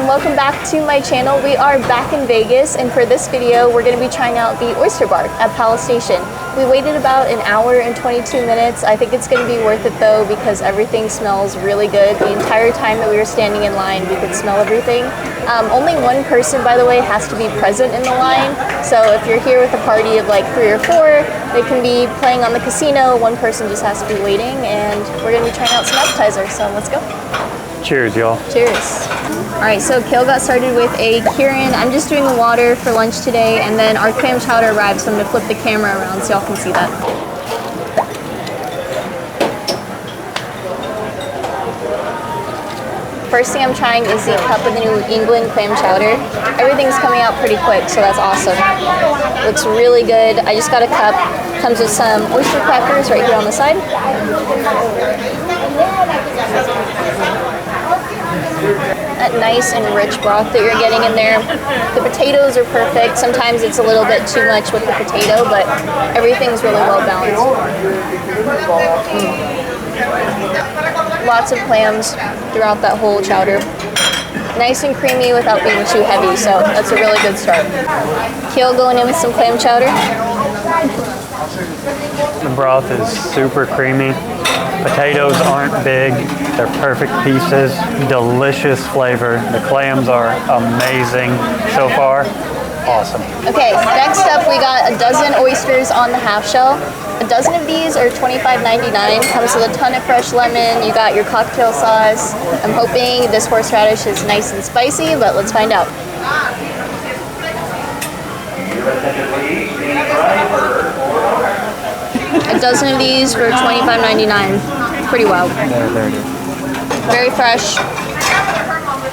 and welcome back to my channel. We are back in Vegas, and for this video we're going to be trying out the Oyster Bar at Palace Station. We waited about an hour and 22 minutes. I think it's going to be worth it though because everything smells really good. The entire time that we were standing in line we could smell everything. Only one person, by the way, has to be present in the line, so if you're here with a party of like 3 or 4, they can be playing on the casino. One person just has to be waiting, and we're going to be trying out some appetizers, so let's go. Cheers, y'all. Cheers. All right, so Kale got started with a Kieran. I'm just doing the water for lunch today, and then our clam chowder arrived, so I'm gonna flip the camera around so y'all can see that. First thing I'm trying is the cup of the New England clam chowder. Everything's coming out pretty quick, so that's awesome. Looks really good. I just got a cup. Comes with some oyster crackers right here on the side. That nice and rich broth that you're getting in there. The potatoes are perfect. Sometimes it's a little bit too much with the potato, but everything's really well balanced. Lots of clams throughout that whole chowder. Nice and creamy without being too heavy, so that's a really good start. Kale going in with some clam chowder. The broth is super creamy. Potatoes aren't big. They're perfect pieces. Delicious flavor. The clams are amazing so far. Awesome. Okay, next up we got a dozen oysters on the half shell. A dozen of these are $25.99. Comes with a ton of fresh lemon. You got your cocktail sauce. I'm hoping this horseradish is nice and spicy, but let's find out. A dozen of these for $25.99. Pretty wild. There it is. Very fresh.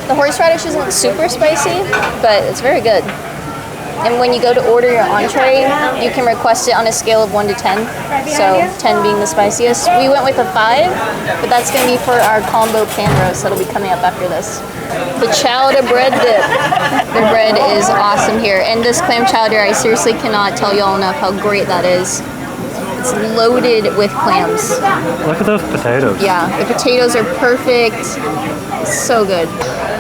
The horseradish isn't super spicy, but it's very good. And when you go to order your entree, you can request it on a scale of 1 to 10. So 10 being the spiciest. We went with a 5, but that's going to be for our combo pan roast that'll be coming up after this. The chowder bread dip. The bread is awesome here. And this clam chowder, I seriously cannot tell y'all enough how great that is. It's loaded with clams. Look at those potatoes. Yeah, the potatoes are perfect. It's so good.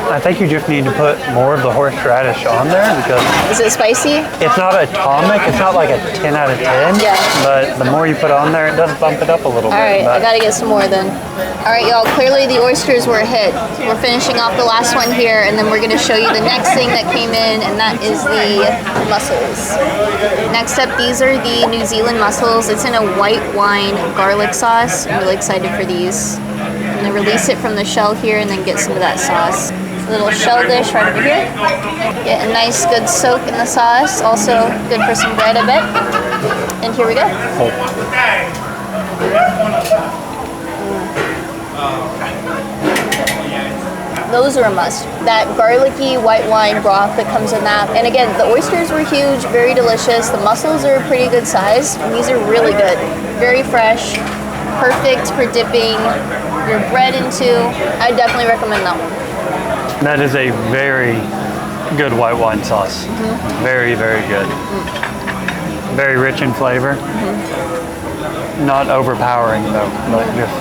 I think you just need to put more of the horseradish on there because... Is it spicy? It's not atomic. It's not like a 10 out of 10. Yeah. But the more you put on there, it does bump it up a little bit. All right, but... I gotta get some more then. All right, y'all, clearly the oysters were a hit. We're finishing off the last one here, and then we're gonna show you the next thing that came in, and that is the mussels. Next up, these are the New Zealand mussels. It's in a white wine garlic sauce. I'm really excited for these. I'm gonna release it from the shell here and then get some of that sauce. Little shell dish right over here. Get a nice good soak in the sauce. Also good for some bread, I bet. And here we go. Those are a must. That garlicky white wine broth that comes in that. And again, the oysters were huge, very delicious. The mussels are a pretty good size. And these are really good. Very fresh. Perfect for dipping your bread into. I definitely recommend that one. That is a very good white wine sauce. Mm-hmm. Very, very good. Mm-hmm. Very rich in flavor. Mm-hmm. Not overpowering though. Like just...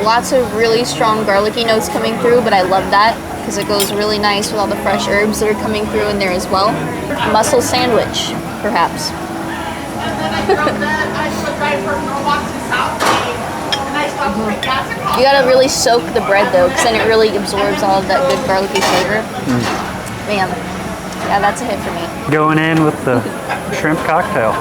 Lots of really strong garlicky notes coming through, but I love that because it goes really nice with all the fresh herbs that are coming through in there as well. Mussel sandwich, perhaps. You gotta really soak the bread though, because then it really absorbs all of that good garlicky flavor. Man, yeah, that's a hit for me. Going in with the shrimp cocktail.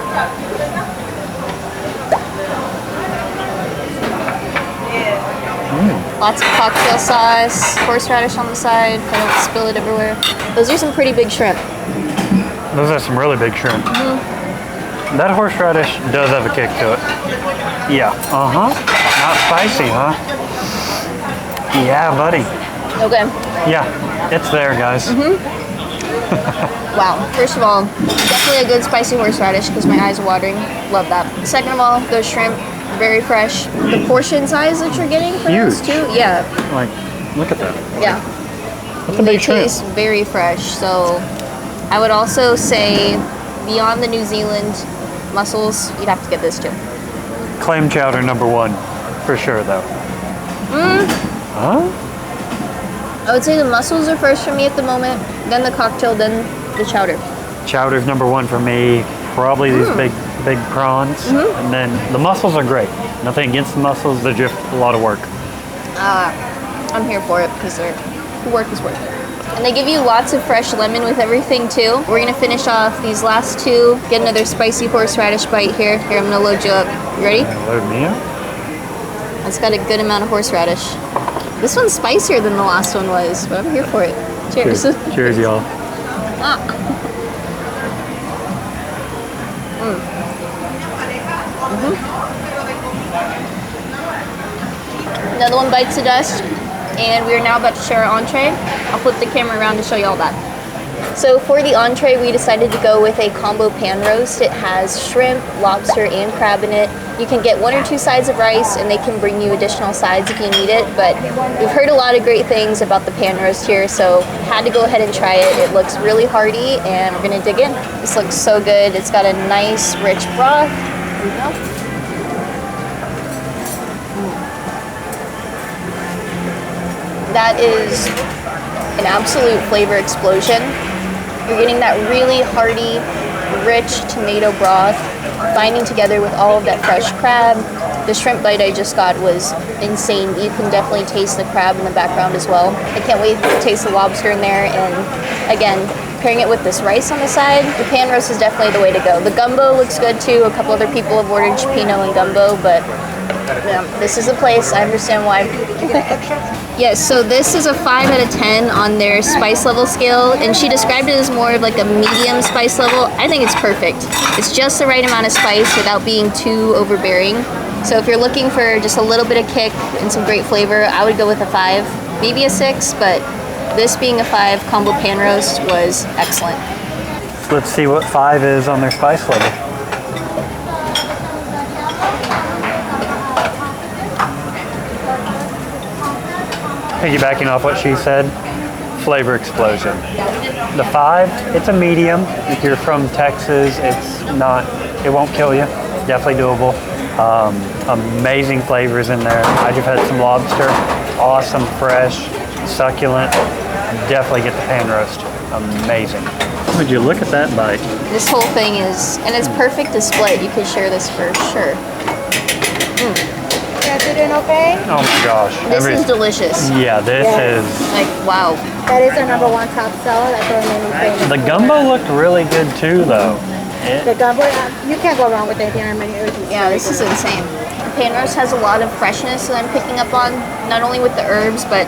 Lots of cocktail sauce, horseradish on the side, I don't spill it everywhere. Those are some pretty big shrimp. Those are some really big shrimp. Mm-hmm. That horseradish does have a kick to it. Yeah. Uh-huh. Not spicy, huh? Yeah, buddy. Okay. Yeah, it's there, guys. Mm-hmm. Wow. First of all, definitely a good spicy horseradish because my eyes are watering. Love that. Second of all, those shrimp, very fresh. The portion size that you're getting for those too, yeah. Like, look at that. Yeah. That's a big shrimp. They taste very fresh. So I would also say beyond the New Zealand mussels, you'd have to get this too. Clam chowder #1, for sure though. Huh? I would say the mussels are first for me at the moment, then the cocktail, then the chowder. Chowder's number one for me. Probably these big prawns. And then the mussels are great. Nothing against the mussels, they're just a lot of work. I'm here for it because the work is worth it. And they give you lots of fresh lemon with everything too. We're gonna finish off these last two, get another spicy horseradish bite here. Here, I'm gonna load you up. You ready? Load me up. It's got a good amount of horseradish. This one's spicier than the last one was, but I'm here for it. Cheers. Cheers, y'all. Another one bites the dust, and we are now about to share our entree. I'll flip the camera around to show you all that. So for the entree, we decided to go with a combo pan roast. It has shrimp, lobster, and crab in it. You can get 1 or 2 sides of rice, and they can bring you additional sides if you need it. But we've heard a lot of great things about the pan roast here, so had to go ahead and try it. It looks really hearty, and we're gonna dig in. This looks so good. It's got a nice, rich broth. Here we go. That is an absolute flavor explosion. You're getting that really hearty, rich tomato broth binding together with all of that fresh crab. The shrimp bite I just got was insane. You can definitely taste the crab in the background as well. I can't wait to taste the lobster in there. And again, pairing it with this rice on the side, the pan roast is definitely the way to go. The gumbo looks good too. A couple other people have ordered cioppino and gumbo, but yeah, this is a place. I understand why. Yes, so this is a 5 out of 10 on their spice level scale, and she described it as more of like a medium spice level. I think it's perfect. It's just the right amount of spice without being too overbearing. So if you're looking for just a little bit of kick and some great flavor, I would go with a 5, maybe a 6, but this being a 5 combo pan roast was excellent. Let's see what 5 is on their spice level. Piggybacking off what she said, flavor explosion. The 5, it's a medium. If you're from Texas, it won't kill you. It's definitely doable. Amazing flavors in there. I just had some lobster, awesome, fresh, succulent. Definitely get the pan roast. Amazing. Would you look at that bite? This whole thing is, and it's perfect to split. You could share this for sure. Yeah, doing okay? Oh my gosh. This is delicious. Yeah, this is. Like, wow. That is our number 1 top seller. That's our main famous. The gumbo looked really good too, though. The gumbo, you can't go wrong with anything on menu. Yeah, this is insane. The pan roast has a lot of freshness that I'm picking up on, not only with the herbs, but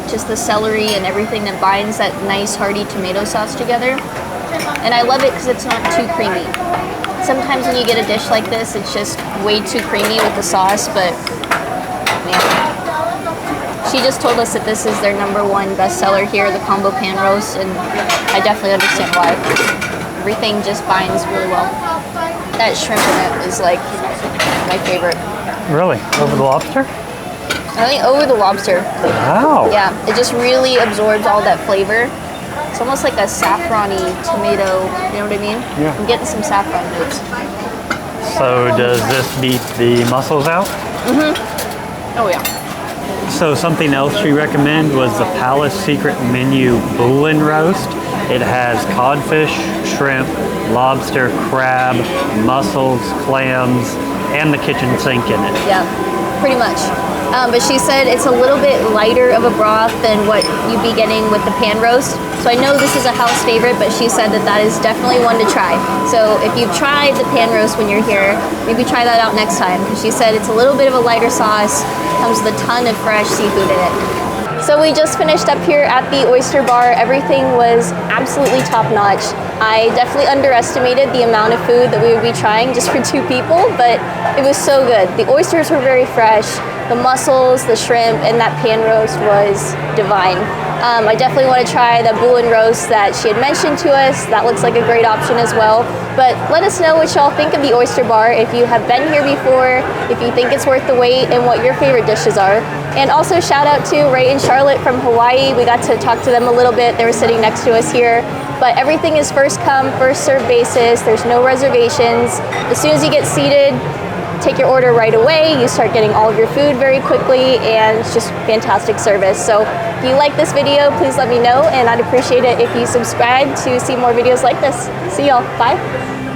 just the celery and everything that binds that nice hearty tomato sauce together. And I love it because it's not too creamy. Sometimes when you get a dish like this, it's just way too creamy with the sauce, but man. She just told us that this is their number 1 bestseller here, the combo pan roast, and I definitely understand why. Everything just binds really well. That shrimp in it is like my favorite. Really? Over the lobster? I think over the lobster. Wow. Yeah, it just really absorbs all that flavor. It's almost like a saffron-y tomato, you know what I mean? Yeah. I'm getting some saffron notes. So does this beat the mussels out? Oh yeah. So something else she recommended was the Palace Secret Menu Boulin Roast. It has codfish, shrimp, lobster, crab, mussels, clams, and the kitchen sink in it. Yeah, pretty much. But she said it's a little bit lighter of a broth than what you'd be getting with the pan roast. So I know this is a house favorite, but she said that that is definitely one to try. So if you've tried the pan roast when you're here, maybe try that out next time. Because she said it's a little bit of a lighter sauce, comes with a ton of fresh seafood in it. So we just finished up here at the Oyster Bar. Everything was absolutely top notch. I definitely underestimated the amount of food that we would be trying just for 2 people, but it was so good. The oysters were very fresh. The mussels, the shrimp, and that pan roast was divine. I definitely want to try the Boulin roast that she had mentioned to us. That looks like a great option as well. But let us know what y'all think of the Oyster Bar, if you have been here before, if you think it's worth the wait, and what your favorite dishes are. And also shout out to Ray and Charlotte from Hawaii. We got to talk to them a little bit. They were sitting next to us here. But everything is first come, first served basis. There's no reservations. As soon as you get seated, take your order right away. You start getting all of your food very quickly, and it's just fantastic service. So If you like this video, please let me know, and I'd appreciate it if you subscribe to see more videos like this. See y'all. Bye.